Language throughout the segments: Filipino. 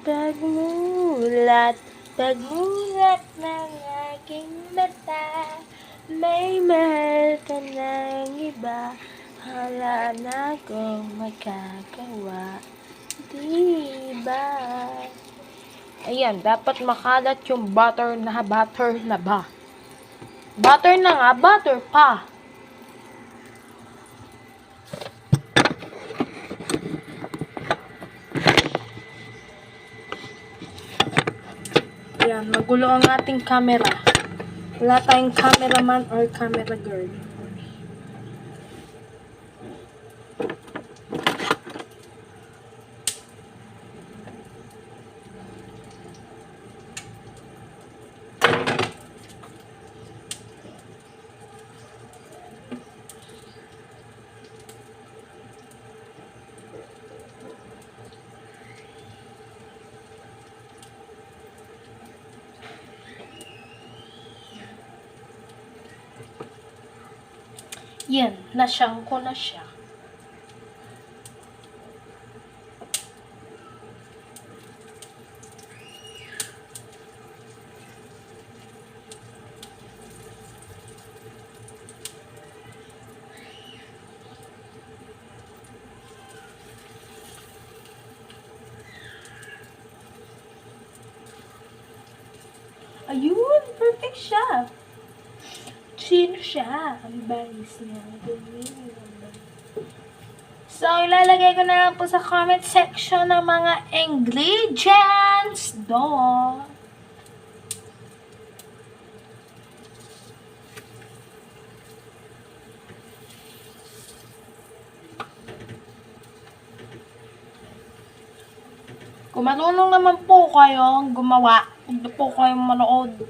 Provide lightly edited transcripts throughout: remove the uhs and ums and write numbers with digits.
Pagmulat, pagmulat ng aking mata, may mahal ka ng iba, wala na akong magagawa, diba? Ayan, dapat makalat yung butter na ba? Butter na nga, butter pa. Ayan, magulo ang ating camera. Wala tayong cameraman or camera girl. Yan, nasyang ko na siya. Ayun, perfect siya. Sino siya? Ang balis niya. So, ilalagay ko na lang po sa comment section ng mga ingredients doon. Kung marunong naman po kayong gumawa, hindi po kayong manood,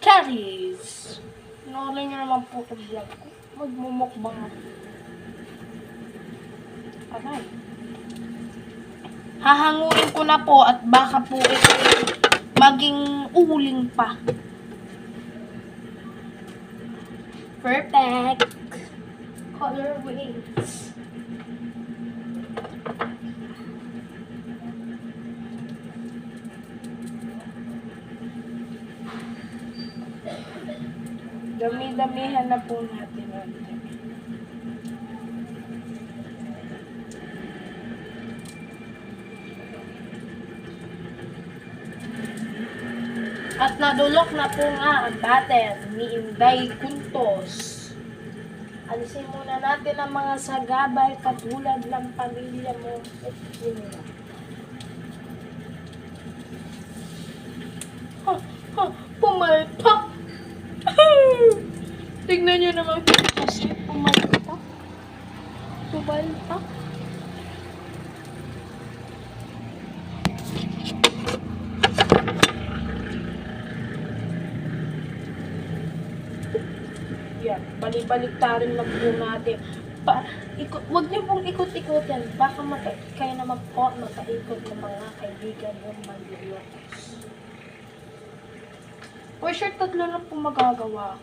cherries. Nolay nyo naman po itong vlog ko. Magmumukbang ako. Aray. Hahanguin ko na po at baka po ito maging uling pa. Perfect. Color wings. Dami-damihan na po natin. At nadulok na po nga ang butter ni Inday Kuntos. Alisin muna natin ang mga sagabal katulad ng pamilya mo at yun. Pumalpak! Tignan nyo naman kasi pumalpak. Pumalpak. Yan, balik-baliktarin lang po natin. Huwag niyo pong ikot-ikotin. Baka kayo naman po makaikot ng mga kaibigan yung manlulokos. For sure, tatlo lang po magagawa.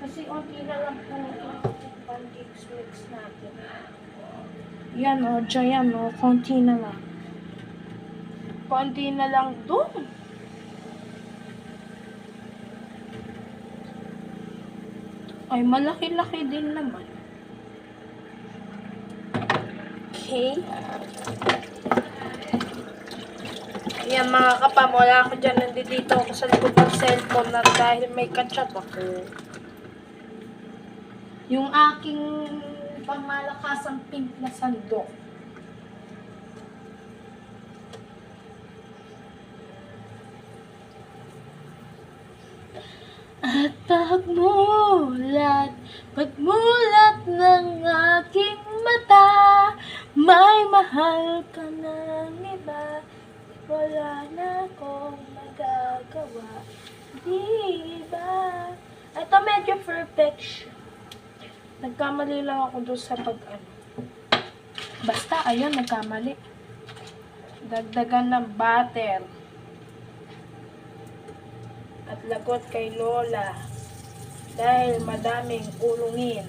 Kasi onti na lang po yung pancakes mix natin. Yan o, dyan o, konti na lang. Konti na lang doon. Ay, malaki-laki din naman. Okay. Yan mga kapam, wala ako dyan. Nandito ako sa likod ng cellphone na dahil may kachat ako. Yung aking pangmalakasang pink na sandok. At pagmulat ng aking mata, may mahal ka ng iba, wala na akong magagawa, diba? Ito medyo perfection. Nagkamali lang ako doon sa basta, ayun, nagkamali. Dagdagan ng butter. At lagot kay Lola. Dahil madaming ulungin.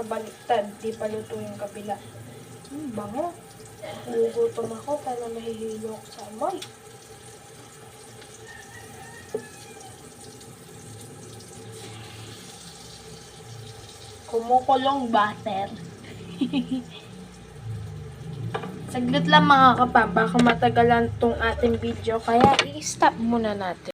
nakabaliktad. Di pa luto yung kabila. Bango. Nagugutom ako kaya mahihilo ako sa amoy. Kumukulong butter. Saglit lang mga kapam, baka matagalan tong ating video, kaya i-stop muna natin.